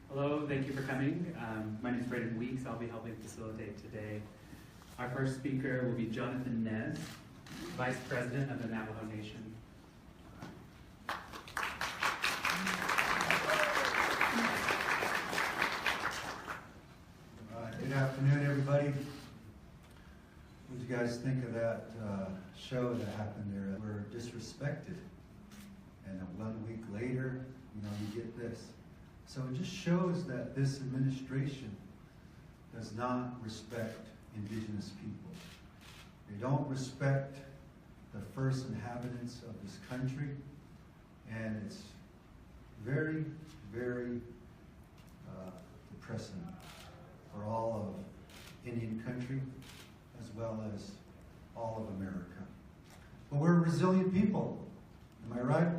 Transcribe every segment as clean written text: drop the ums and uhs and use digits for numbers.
Hello, thank you for coming. My name is Brandon Weeks. I'll be helping facilitate today. Our first speaker will be Jonathan Nez, Vice President of the Navajo Nation. Good afternoon, everybody. What did you guys think of that show that happened there? We're disrespected, and 1 week later, you get this. So it just shows that this administration does not respect indigenous people. They don't respect the first inhabitants of this country, and it's very, very depressing for all of Indian country as well as all of America. But we're a resilient people. Am I right?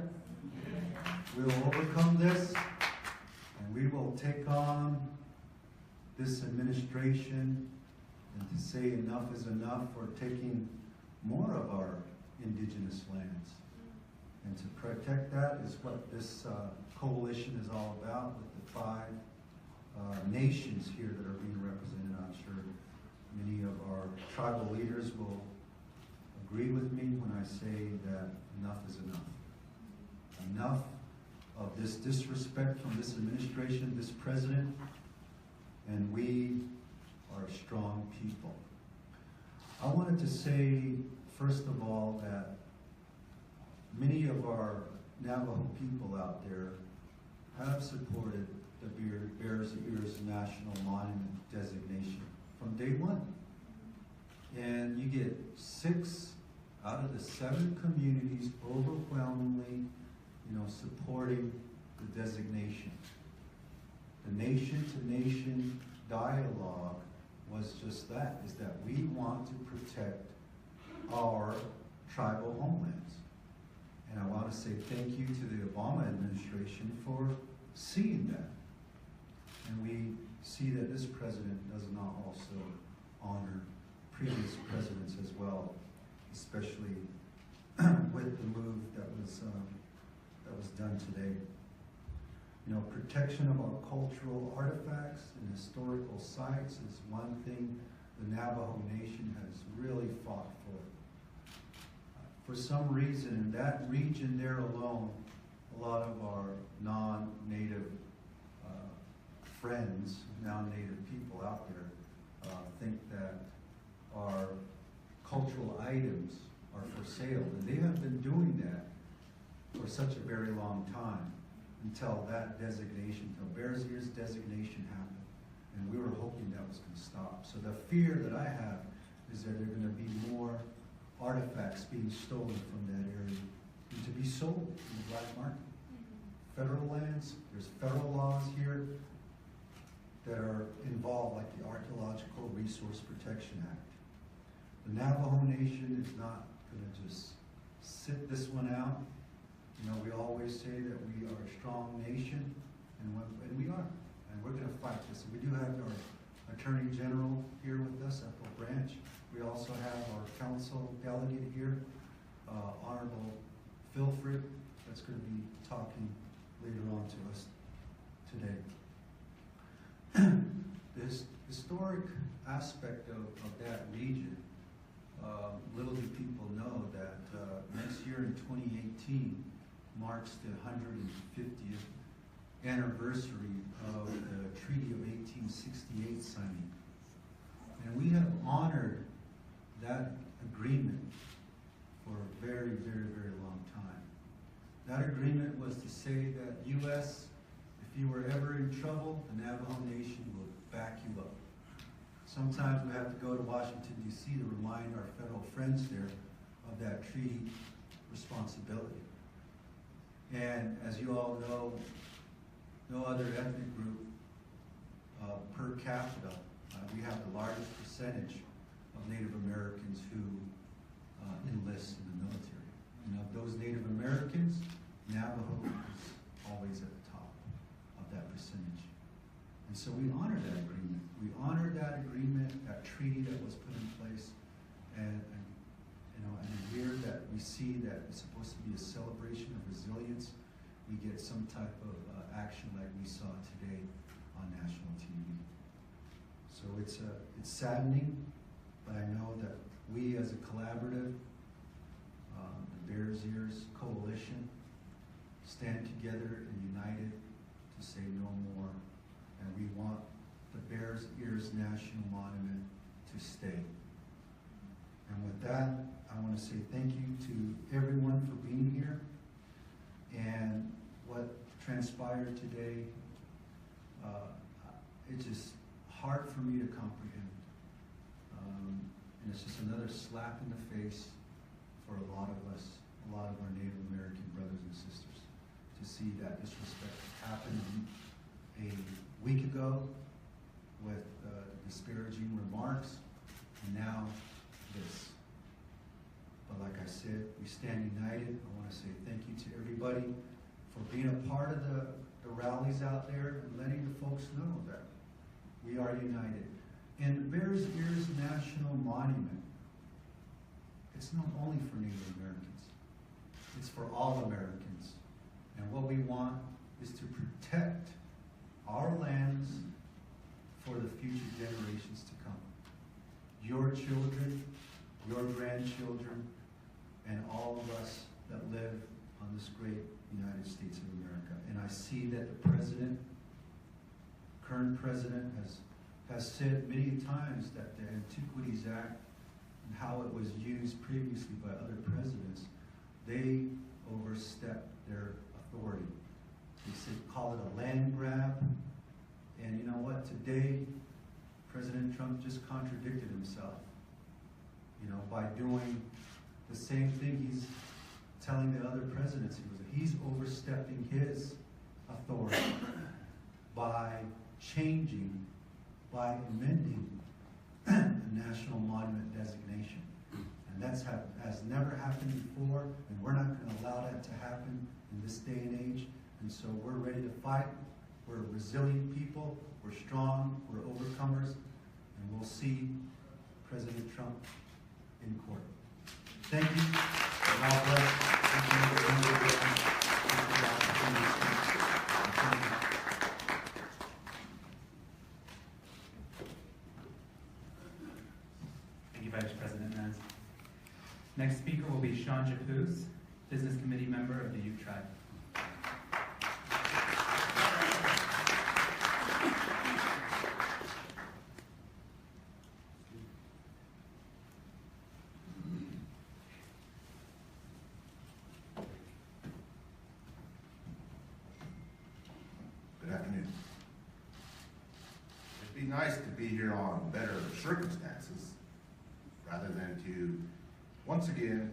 We will overcome this, and we will take on this administration and to say enough is enough for taking more of our indigenous lands. And to protect that is what this coalition is all about, with the 5 nations here that are being represented. I'm sure many of our tribal leaders will agree with me when I say that enough is enough. Enough of this disrespect from this administration, this president, and we are strong people. I wanted to say, first of all, that many of our Navajo people out there have supported the Bears Ears National Monument designation from day one. And you get 6 out of the 7 communities overwhelmingly, supporting the designation. The nation-to-nation dialogue was just that, is that we want to protect our tribal homelands. And I want to say thank you to the Obama administration for seeing that. And we see that this president does not also honor previous presidents as well, especially with the move that was done today. Protection of our cultural artifacts and historical sites is one thing the Navajo Nation has really fought for. For some reason, in that region there alone, a lot of our non-native friends, non-native people out there, think that our cultural items are for sale. And they have been doing that for such a very long time, until that designation, until Bears Ears designation happened. And we were hoping that was going to stop. So the fear that I have is that there are going to be more artifacts being stolen from that area and to be sold in the black market. Federal lands, there's federal laws here that are involved, like the Archaeological Resource Protection Act. The Navajo Nation is not going to just sit this one out. We always say that we are a strong nation, and we are, and we're going to fight this. We do have our Attorney General here with us, Ethel Branch. We also have our council delegate here, Honorable Philfrid, that's going to be talking later on to us today. This historic aspect of that region, little do people know that next year in 2018 marks the 150th anniversary of the Treaty of 1868 signing. And we have honored that agreement for a very, very, very long time. That agreement was to say that U.S., if you were ever in trouble, the Navajo Nation will back you up. Sometimes we have to go to Washington, D.C. to remind our federal friends there of that treaty responsibility. And as you all know, no other ethnic group per capita, we have the largest percentage of Native Americans who enlist in the military. And of those Native Americans, Navajo is always at the top of that percentage. And so we honor that agreement. We honor that agreement, that treaty that was put in place. And a year that we see that it's supposed to be a celebration of resilience, we get some type of action like we saw today on national TV. So it's saddening, but I know that we as a collaborative, the Bears Ears Coalition, stand together and united to say no more. And we want the Bears Ears National Monument to stay. And with that, I want to say thank you to everyone for being here. And what transpired today, it's just hard for me to comprehend. And it's just another slap in the face for a lot of us, a lot of our Native American brothers and sisters, to see that disrespect happen a week ago with disparaging remarks, and now this. But like I said, we stand united. I want to say thank you to everybody for being a part of the rallies out there and letting the folks know that we are united. And the Bears Ears National Monument, it's not only for Native Americans, it's for all Americans. And what we want is to protect our lands for the future generations to come. Your children, your grandchildren, and all of us that live on this great United States of America. And I see that the president, current president, has said many times that the Antiquities Act and how it was used previously by other presidents, they overstepped their authority. They said, call it a land grab. And you know what? Today, President Trump just contradicted himself, by doing the same thing he's telling the other presidents. He's overstepping his authority by amending the National Monument designation. And that has never happened before, and we're not going to allow that to happen in this day and age. And so we're ready to fight. We're resilient people. We're strong. We're overcomers. And we'll see President Trump in court. Thank you. God bless. Thank you, Vice President Nez. Next speaker will be Sean Japus, Business Committee member of the Ute Tribe. Nice to be here on better circumstances rather than to once again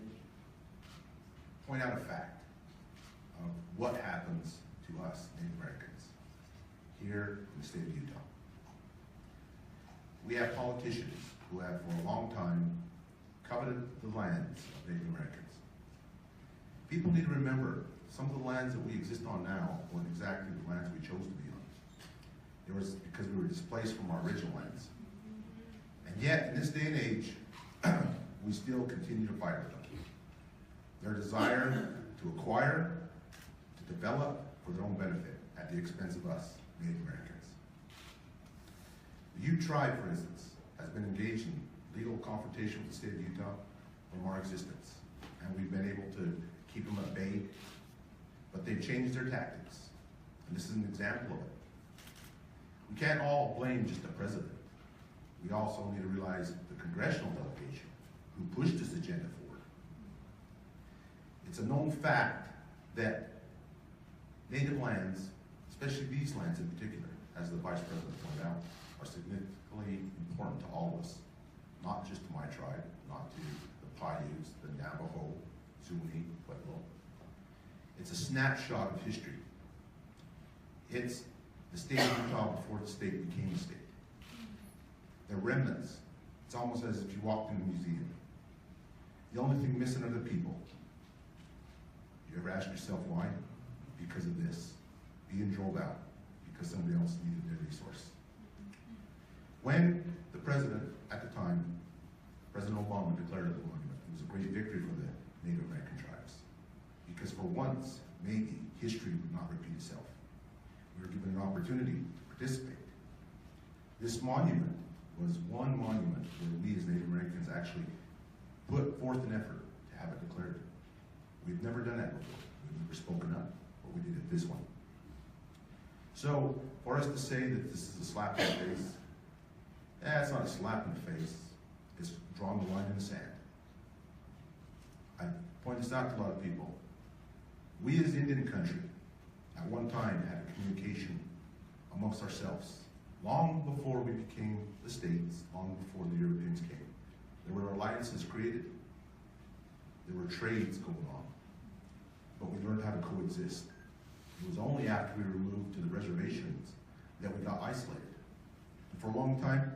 point out a fact of what happens to us Native Americans here in the state of Utah. We have politicians who have for a long time coveted the lands of Native Americans. People need to remember some of the lands that we exist on now weren't exactly the lands we chose to be on. It was because we were displaced from our original lands. And yet, in this day and age, we still continue to fight with them. Their desire to acquire, to develop for their own benefit at the expense of us, Native Americans. The Ute tribe, for instance, has been engaged in legal confrontation with the state of Utah from our existence. And we've been able to keep them at bay, but they've changed their tactics. And this is an example of it. We can't all blame just the president. We also need to realize the congressional delegation who pushed this agenda forward. It's a known fact that native lands, especially these lands in particular, as the Vice President pointed out, are significantly important to all of us. Not just to my tribe, not to the Paiutes, the Navajo, Zuni, Pueblo. It's a snapshot of history. It's the state of Utah before the state became a state. They're remnants. It's almost as if you walked in a museum. The only thing missing are the people. You ever ask yourself why? Because of this. Being drove out because somebody else needed their resource. When the president, at the time, President Obama, declared it a monument, it was a great victory for the Native American tribes. Because for once, maybe, history would not repeat itself. We were given an opportunity to participate. This monument was one monument where we as Native Americans actually put forth an effort to have it declared. We've never done that before. We've never spoken up, but we did it this one. So, for us to say that this is a slap in the face, it's not a slap in the face. It's drawing the line in the sand. I point this out to a lot of people. We as Indian country, at one time, had a communication amongst ourselves. Long before we became the states, long before the Europeans came. There were alliances created. There were trades going on. But we learned how to coexist. It was only after we were moved to the reservations that we got isolated. And for a long time,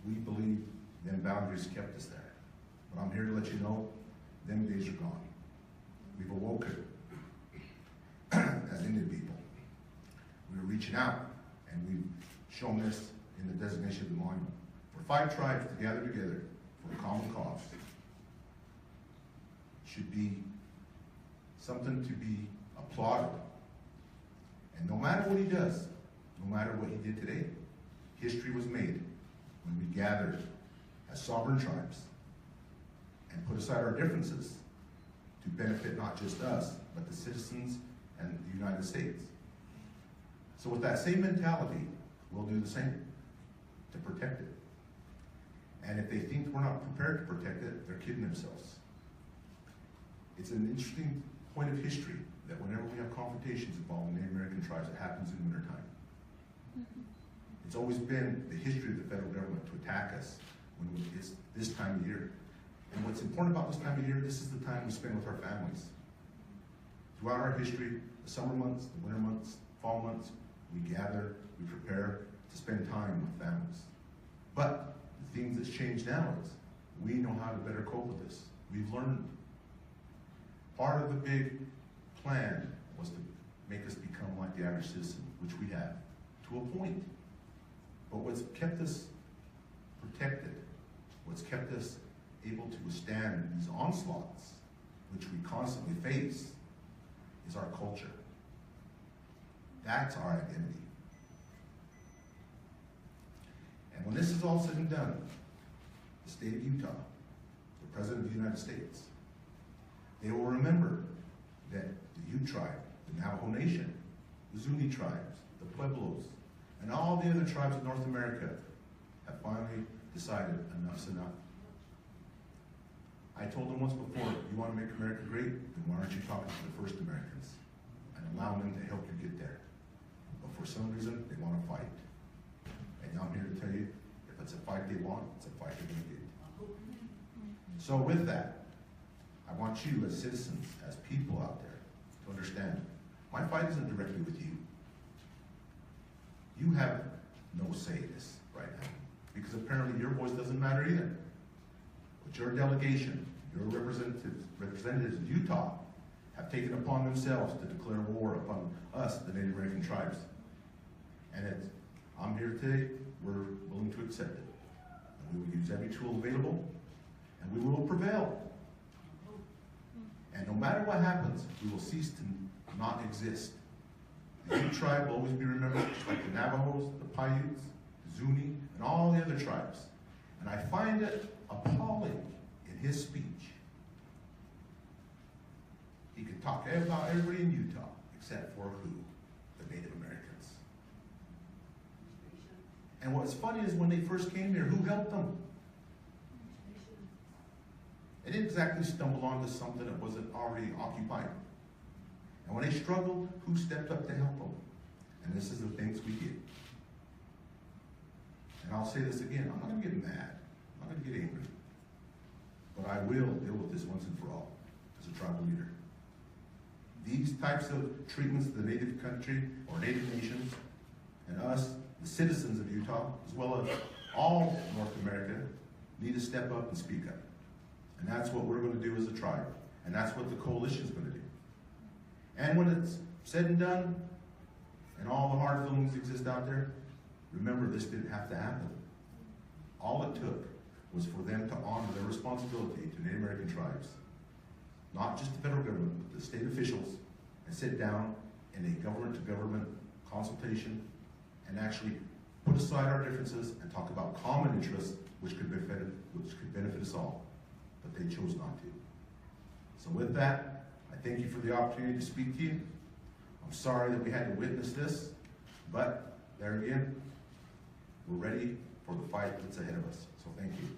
we believed them boundaries kept us there. But I'm here to let you know, them days are gone. We've awoken as Indian people. We're reaching out, and we've shown this in the designation of the monument. For 5 tribes to gather together for a common cause should be something to be applauded. And no matter what he does, no matter what he did today, history was made when we gathered as sovereign tribes and put aside our differences to benefit not just us, but the citizens and the United States. So with that same mentality, we'll do the same to protect it. And if they think we're not prepared to protect it, they're kidding themselves. It's an interesting point of history that whenever we have confrontations involving Native American tribes, it happens in wintertime. It's always been the history of the federal government to attack us when it's this time of year. And what's important about this time of year, this is the time we spend with our families. Throughout our history, the summer months, the winter months, fall months, we gather, we prepare to spend time with families. But the thing that's changed now is we know how to better cope with this. We've learned. Part of the big plan was to make us become like the average citizen, which we have, to a point. But what's kept us protected, what's kept us able to withstand these onslaughts, which we constantly face, is our culture. That's our identity. And when this is all said and done, the state of Utah, the President of the United States, they will remember that the Ute tribe, the Navajo Nation, the Zuni tribes, the Pueblos, and all the other tribes of North America have finally decided enough's enough. I told them once before, you want to make America great, then why aren't you talking to the first Americans and allowing them to help you get there? But for some reason, they want to fight. And I'm here to tell you, if it's a fight they want, it's a fight they're going to get. So with that, I want you as citizens, as people out there, to understand, my fight isn't directly with you. You have no say in this right now, because apparently your voice doesn't matter either. But your delegation, your representatives in Utah, have taken upon themselves to declare war upon us, the Native American tribes. And I'm here today, we're willing to accept it. And we will use every tool available, and we will prevail. And no matter what happens, we will cease to not exist. The Ute tribe will always be remembered, just like the Navajos, the Paiutes, the Zuni, and all the other tribes. find it appalling in his speech. He could talk about everybody in Utah except for who? The Native Americans. And what's funny is when they first came here, who helped them? They didn't exactly stumble onto something that wasn't already occupied. And when they struggled, who stepped up to help them? And this is the things we get. And I'll say this again, I'm not going to get mad. I'm not going to get angry. But I will deal with this once and for all as a tribal leader. These types of treatments to the native country or native nations and us, the citizens of Utah, as well as all North America, need to step up and speak up. And that's what we're going to do as a tribe. And that's what the coalition is going to do. And when it's said and done, and all the hard feelings exist out there, remember this didn't have to happen. All it took was for them to honor their responsibility to Native American tribes. Not just the federal government, but the state officials, and sit down in a government-to-government consultation and actually put aside our differences and talk about common interests which could benefit us all. But they chose not to. So with that, I thank you for the opportunity to speak to you. I'm sorry that we had to witness this, but there again, we're ready for the fight that's ahead of us. So thank you.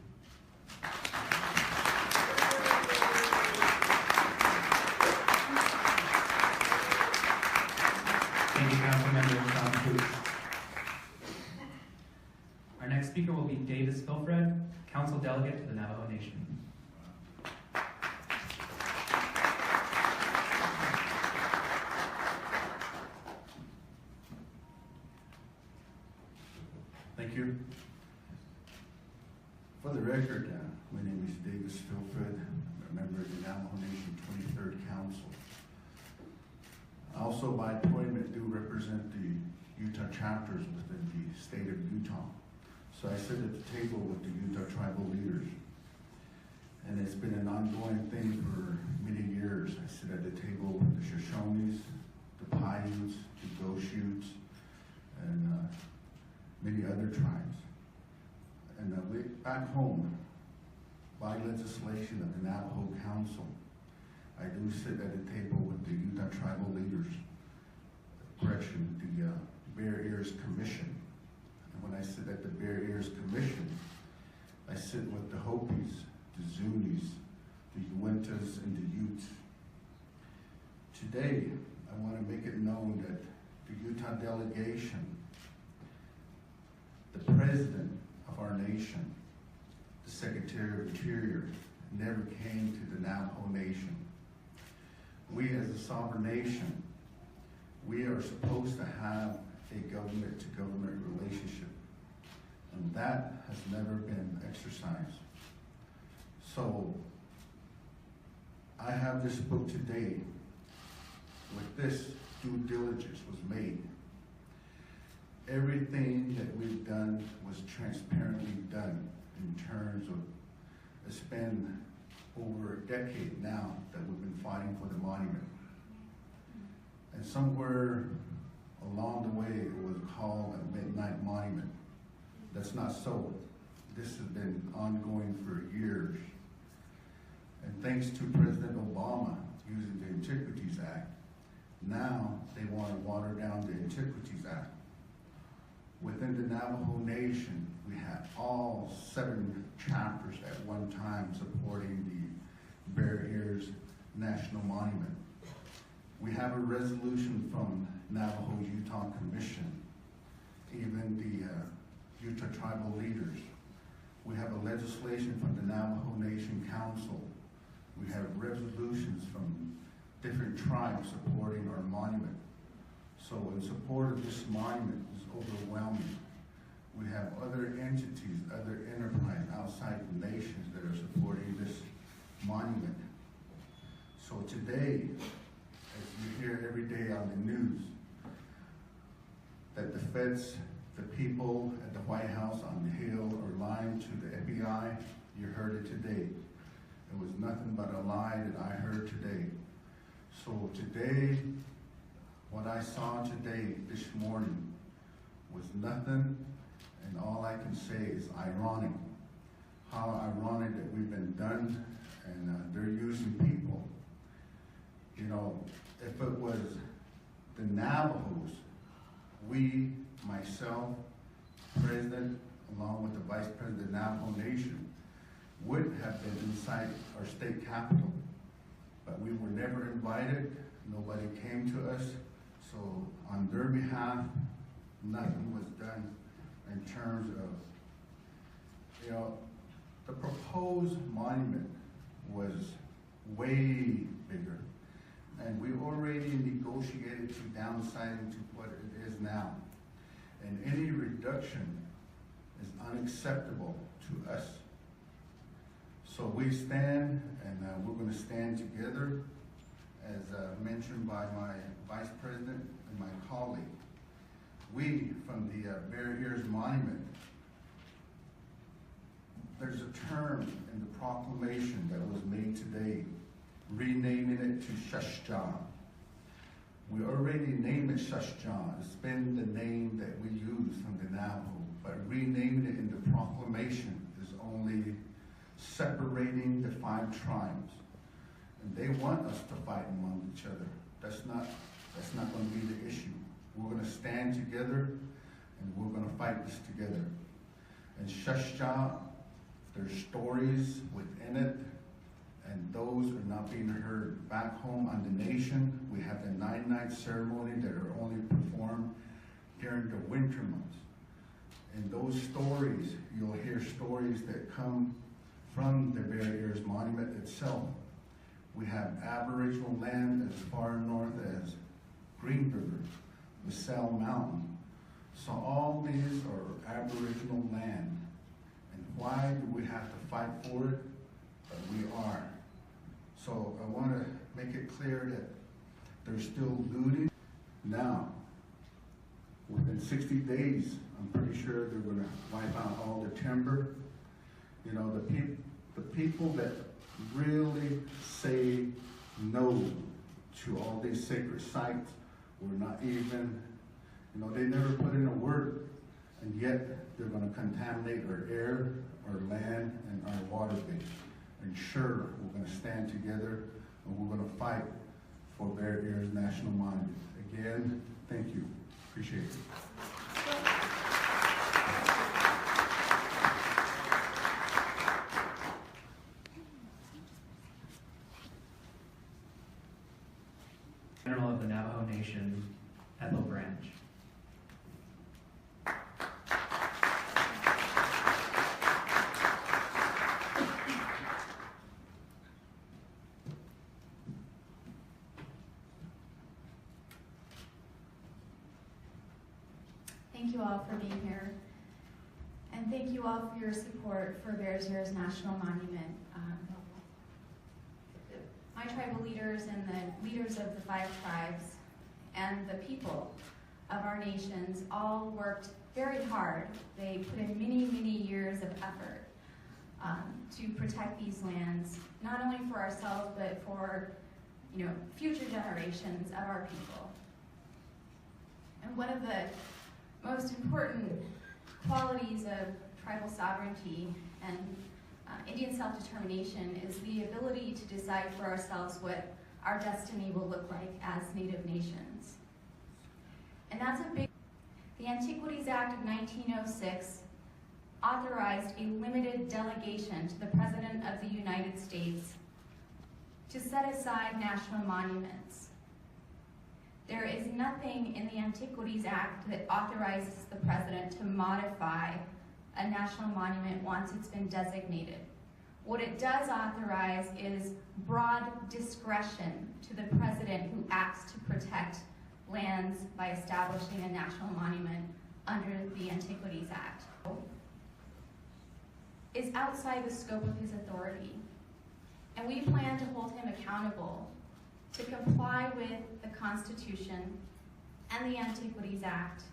Thank you, Councilmember Sean Pooch. Our next speaker will be Davis Filfred, Council Delegate to the Navajo Nation. Thank you. For the record, my name is Davis Filfred. I'm a member of the Navajo Nation 23rd Council. I also, by appointment, do represent the Utah chapters within the state of Utah. So I sit at the table with the Utah tribal leaders. And it's been an ongoing thing for many years. I sit at the table with the Shoshones, the Paiutes, the Goshutes, and many other tribes. And back home, by legislation of the Navajo Council, I do sit at the table with the Utah tribal leaders, the Bear Ears Commission. And when I sit at the Bear Ears Commission, I sit with the Hopis, the Zunis, the Uintas, and the Utes. Today, I want to make it known that the Utah delegation, the President of our nation, the Secretary of Interior, never came to the Navajo Nation. We as a sovereign nation, we are supposed to have a government-to-government relationship, and that has never been exercised. So, I have this book today, with this due diligence was made. Everything that we've done was transparently done in terms of it's been over a decade now that we've been fighting for the monument. And somewhere along the way it was called a midnight monument. That's not so. This has been ongoing for years. And thanks to President Obama using the Antiquities Act, now they want to water down the Antiquities Act. Within the Navajo Nation, we had all 7 chapters at one time supporting the Bear Ears National Monument. We have a resolution from Navajo Utah Commission, even the Utah tribal leaders. We have a legislation from the Navajo Nation Council. We have resolutions from different tribes supporting our monument. So in support of this monument is overwhelming. We have other entities, other enterprise outside the nations that are supporting this monument. So today, as you hear every day on the news, that the feds, the people at the White House on the Hill are lying to the FBI, you heard it today. It was nothing but a lie that I heard today. So today, what I saw today, this morning, was nothing, and all I can say is ironic done, and they're using people. You know, if it was the Navajos, we, myself, President, along with the Vice President of the Navajo Nation, would have been inside our state capitol. But we were never invited, nobody came to us, so on their behalf, nothing was done in terms of, you know, the proposed monument was way bigger. And we already negotiated to downsizing to what it is now. And any reduction is unacceptable to us. So we stand, and we're going to stand together, as mentioned by my Vice President and my colleague. We, from the Bear Ears Monument, there's a term in the proclamation that was made today, renaming it to Shashja. We already named it Shashja. It's been the name that we use from the Navajo, but renaming it in the proclamation is only separating the 5 tribes. And they want us to fight among each other. That's not going to be the issue. We're going to stand together, and we're going to fight this together. And Shashja, there's stories within it, and those are not being heard. Back home on the nation, we have the 9-night ceremony that are only performed during the winter months. And those stories, you'll hear stories that come from the Bear Ears Monument itself. We have Aboriginal land as far north as Green River, LaSalle Mountain. So all these are Aboriginal land. And why do we have to fight for it? But we are. So I want to make it clear that there's still looting. Now, within 60 days, I'm pretty sure they're going to wipe out all the timber. You know, the people that really say no to all these sacred sites were not even, you know, they never put in a word, and yet they're going to contaminate our air, our land, and our water base. And sure, we're going to stand together, and we're going to fight for Bear Ears National Monument. Again, thank you. Appreciate it. General of the Navajo Nation, Ethel Branch. Thank you all for being here. And thank you all for your support for Bears Ears National Monument. My tribal leaders and the leaders of the 5 tribes and the people of our nations all worked very hard. They put in many, many years of effort to protect these lands, not only for ourselves, but for, you know, future generations of our people. And one of the most important qualities of tribal sovereignty and Indian self-determination is the ability to decide for ourselves what our destiny will look like as Native nations. And that's a big... The Antiquities Act of 1906 authorized a limited delegation to the President of the United States to set aside national monuments. There is nothing in the Antiquities Act that authorizes the President to modify a national monument once it's been designated. What it does authorize is broad discretion to the President who acts to protect lands by establishing a national monument under the Antiquities Act. Is outside the scope of his authority. And we plan to hold him accountable to comply with the Constitution and the Antiquities Act,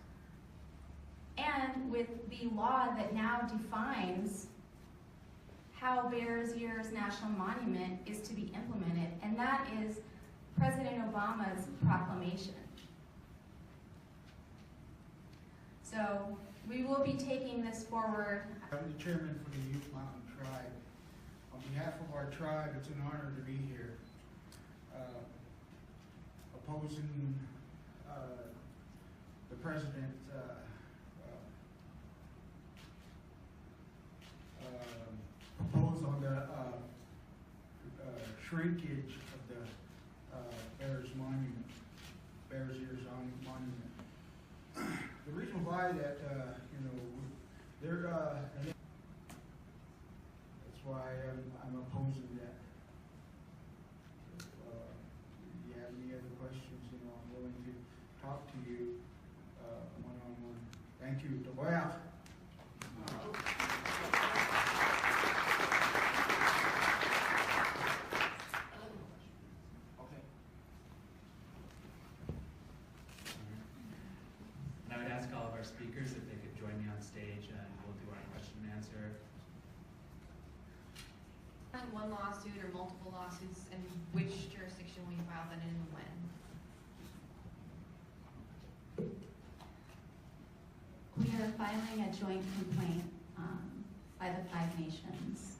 and with the law that now defines how Bears Ears National Monument is to be implemented, and that is President Obama's proclamation. So we will be taking this forward. I'm the chairman for the Ute Mountain Tribe. On behalf behalf of our tribe, it's an honor to be here. Opposing the president proposed on the shrinkage of the Bears Monument, Bears Ears Monument. The reason why that, they're, that's why I'm opposing that. If you have any other questions, I'm willing to talk to you one-on-one. Thank you. Toboya. And I would ask all of our speakers if they could join me on stage and we'll do our question and answer. One lawsuit or multiple lawsuits, and which jurisdiction will you file them in and when? We are filing a joint complaint by the Five Nations.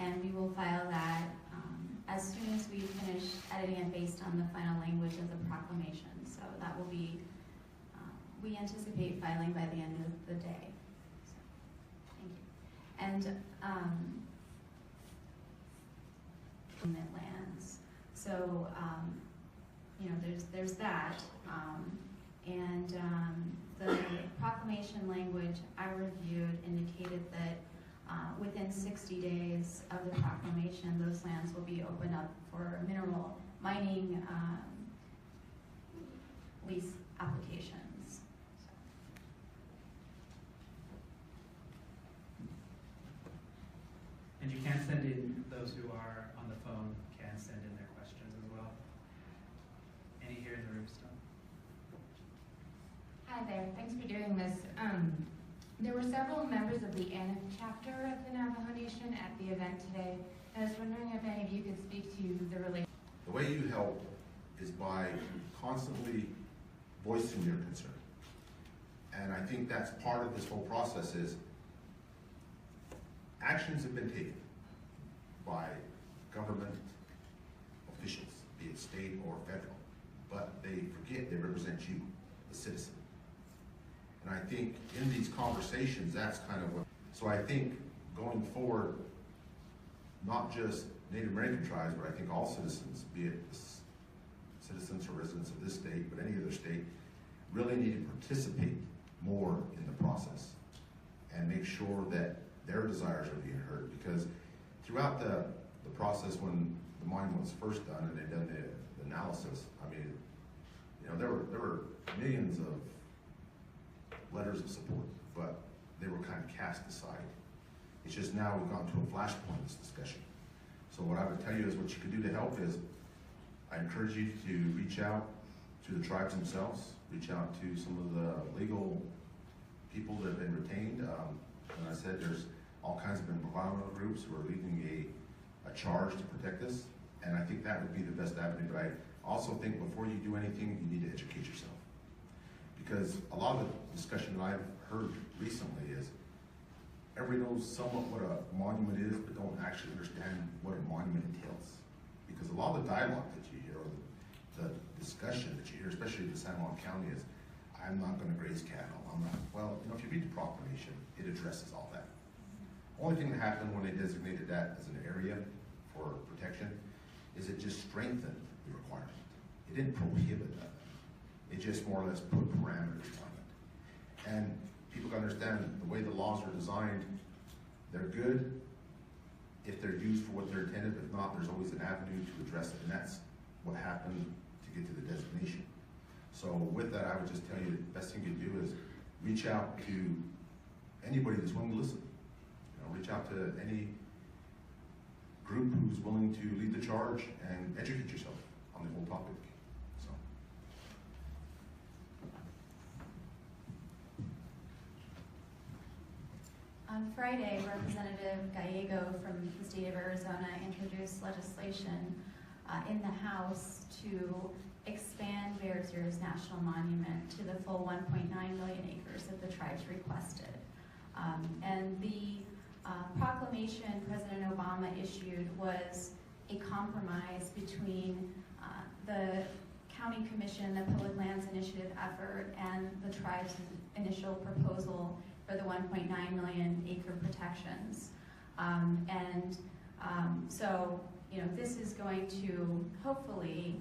And we will file that as soon as we finish editing it based on the final language of the proclamation. So that will be, we anticipate filing by the end of the day. So, thank you. And lands. So, there's that. The proclamation language I reviewed indicated that within 60 days of the proclamation, those lands will be opened up for mineral mining lease applications. And you can send in, those who are on the phone can send in their questions as well. Any here in the room still? Hi there, thanks for doing this. There were several members of the Anak chapter of the Navajo Nation at the event today. I was wondering if any of you could speak to the relation. The way you help is by constantly voicing your concern. And I think that's part of this whole process is actions have been taken by government officials, be it state or federal, but they forget they represent you, the citizen. And I think in these conversations, that's kind of what, so I think going forward, not just Native American tribes, but I think all citizens, be it citizens or residents of this state, but any other state, really need to participate more in the process and make sure that their desires are being heard. Because throughout the process when the monument was first done and they'd done the analysis, I mean, there were millions of letters of support, but they were kind of cast aside. It's just now we've gone to a flashpoint in this discussion. So what I would tell you is what you can do to help is I encourage you to reach out to the tribes themselves, reach out to some of the legal people that have been retained. And I said there's all kinds of environmental groups who are leading a charge to protect this, and I think that would be the best avenue. But I also think before you do anything, you need to educate yourself. Because a lot of the discussion that I've heard recently is everybody knows somewhat what a monument is, but don't actually understand what a monument entails. Because a lot of the dialogue that you hear, or the discussion that you hear, especially in San Juan County, is I'm not going to graze cattle. I'm not. Well, if you read the proclamation, it addresses all that. Only thing that happened when they designated that as an area for protection is it just strengthened the requirement. It didn't prohibit that. It just more or less put parameters on it. And people can understand the way the laws are designed, they're good if they're used for what they're intended. If not, there's always an avenue to address it. And that's what happened to get to the designation. So with that, I would just tell you the best thing you do is reach out to anybody that's willing to listen. Reach out to any group who's willing to lead the charge and educate yourself on the whole topic. So. On Friday, Representative Gallego from the state of Arizona introduced legislation in the House to expand Bears Ears National Monument to the full 1.9 million acres that the tribes requested. And the proclamation President Obama issued was a compromise between the County Commission, the Public Lands Initiative effort, and the tribe's initial proposal for the 1.9 million acre protections. So, you know, this is going to hopefully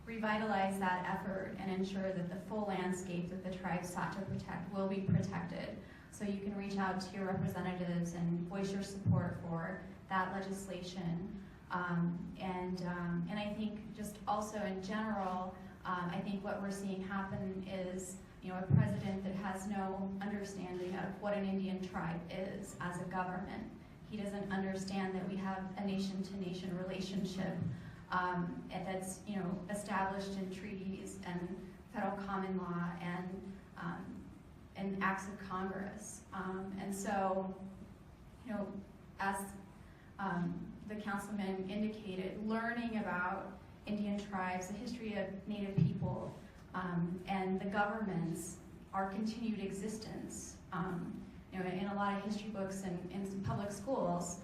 revitalize that effort and ensure that the full landscape that the tribe sought to protect will be protected. So you can reach out to your representatives and voice your support for that legislation. And I think just also in general, I think what we're seeing happen is, you know, a president that has no understanding of what an Indian tribe is as a government. He doesn't understand that we have a nation-to-nation relationship that's, you know, established in treaties and federal common law and acts of Congress. And so, you know, as the councilman indicated, learning about Indian tribes, the history of Native people, and the governments, our continued existence. You know, in a lot of history books and in public schools,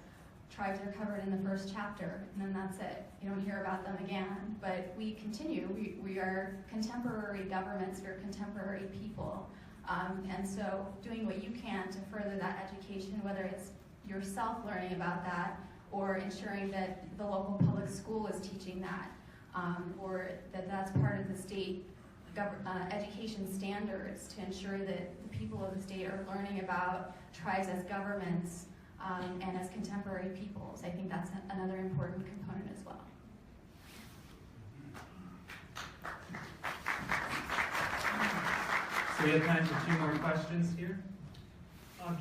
tribes are covered in the first chapter, and then that's it. You don't hear about them again. But we continue. We are contemporary governments. We're contemporary people. And so doing what you can to further that education, whether it's yourself learning about that or ensuring that the local public school is teaching that, or that that's part of the state education standards to ensure that the people of the state are learning about tribes as governments and as contemporary peoples. I think that's another important component as well. So we have time for 2 more questions here.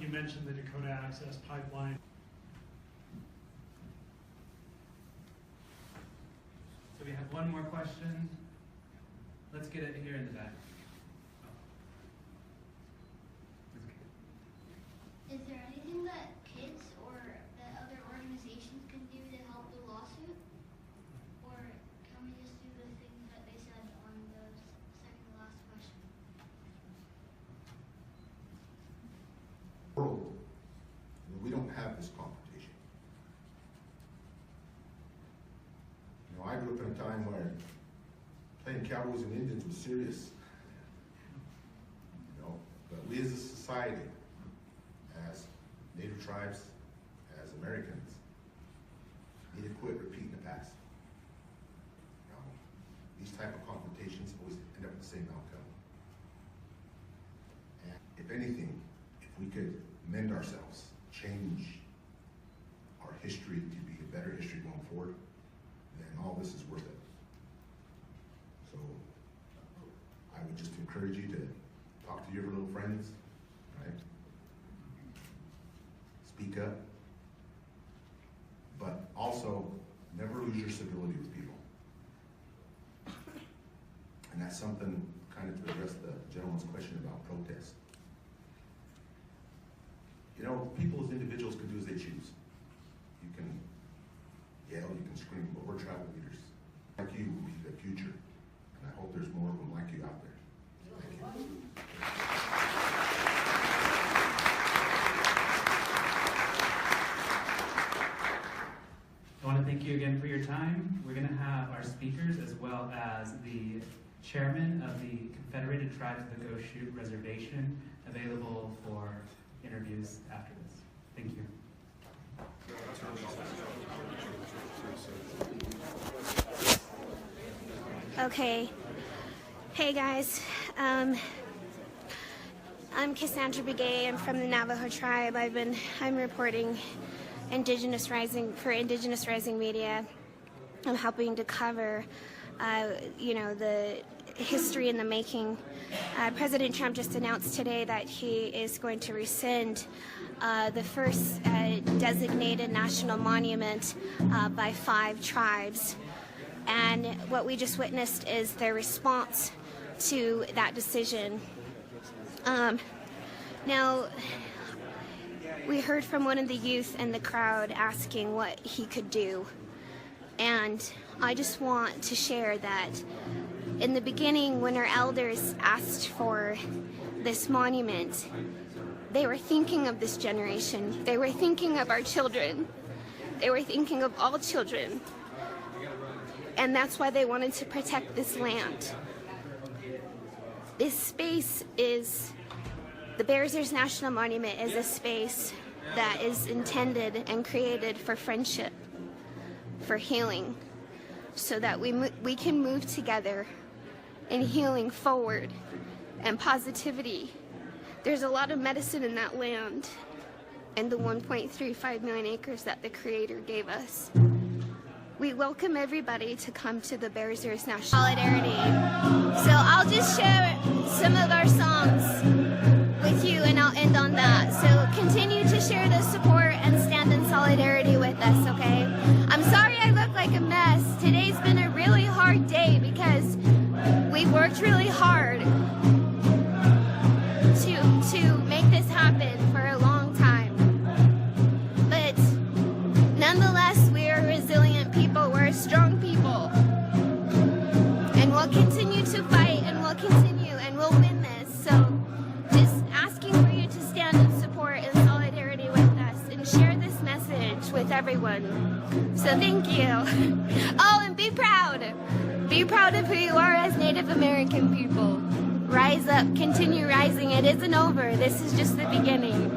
You mentioned the Dakota Access Pipeline. So we have 1 more question. Let's get it here in the back. Is there anything that kids or that other organizations can do to help the lawsuit? Or can we just do the things that they said on the second to last question? World, we don't have this confrontation. You know, I grew up in a time where playing cowboys and Indians was serious. You know, but we as a society, as Native tribes, as Americans, need to quit repeating the past. You know, these type of confrontations always end up with the same outcome. And if anything, if we could mend ourselves, change our history to be a better history going forward, then all this is worth it. So I would just encourage you to talk to your little friends, right? Speak up, but also never lose your civility with people. And that's something kind of to address the gentleman's question about protest. You know, people as individuals can do as they choose. You can yell, you can scream, but we're tribal leaders. Like you will be the future. And I hope there's more of them like you out there. Thank you. I want to thank you again for your time. We're going to have our speakers as well as the chairman of the Confederated Tribes of the Goshute Reservation available for interviews after this. Thank you. Okay. Hey guys. I'm Cassandra Begay. I'm from the Navajo tribe. I'm reporting Indigenous Rising for Indigenous Rising Media. I'm helping to cover the history in the making. President Trump just announced today that he is going to rescind the first designated national monument by 5 tribes. And what we just witnessed is their response to that decision. Now, we heard from one of the youth in the crowd asking what he could do. And I just want to share that in the beginning, when our elders asked for this monument, they were thinking of this generation. They were thinking of our children. They were thinking of all children. And that's why they wanted to protect this land. This space is, the Bears Ears National Monument is a space that is intended and created for friendship, for healing, so that we can move together in healing forward and positivity. There's a lot of medicine in that land and the 1.35 million acres that the Creator gave us. We welcome everybody to come to the Bears Ears National Solidarity. So I'll just share some of our songs with you and I'll end on that. So continue to share the support and stand in solidarity with us, okay? I'm sorry I look like a mess. Today's been a really hard day because we've worked really hard to make this happen for a long time. But nonetheless, we are resilient people. We're strong people. And we'll continue to fight and we'll continue and we'll win this. So just asking for you to stand in support and solidarity with us and share this message with everyone. So thank you. Oh, and be proud. Be proud of who you are as Native American people. Rise up, continue rising. It isn't over. This is just the beginning.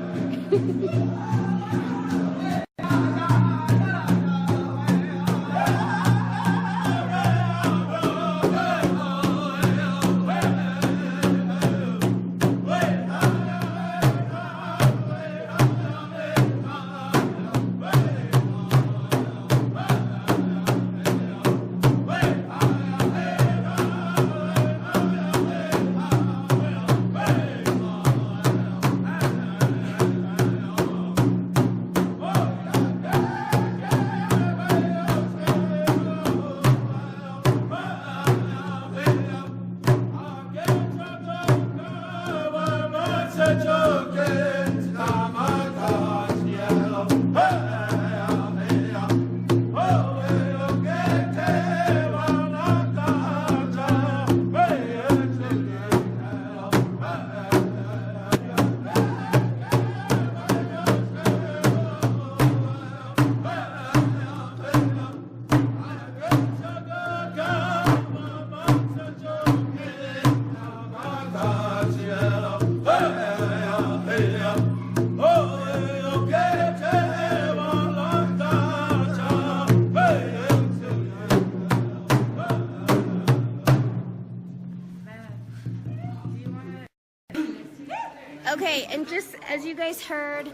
Okay, and just as you guys heard,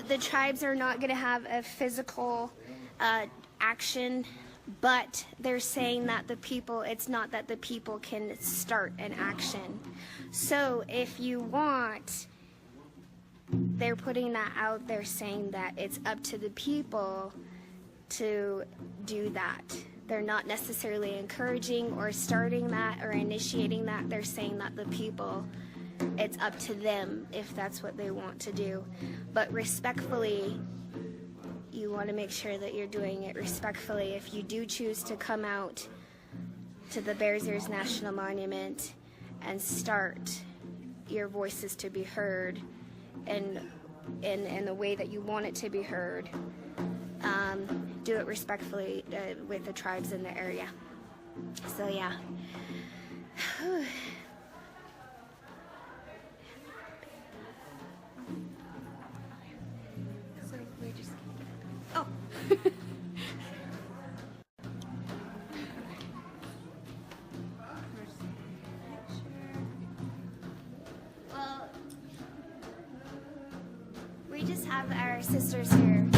the tribes are not going to have a physical action, but they're saying that the people, it's not that the people can start an action. So if you want, they're putting that out there saying that it's up to the people to do that. They're not necessarily encouraging or starting that or initiating that. They're saying that the people, it's up to them if that's what they want to do. But respectfully, you want to make sure that you're doing it respectfully. If you do choose to come out to the Bears Ears National Monument and start your voices to be heard in the way that you want it to be heard, do it respectfully with the tribes in the area. So yeah. So we're just oh. Well, we just have our sisters here.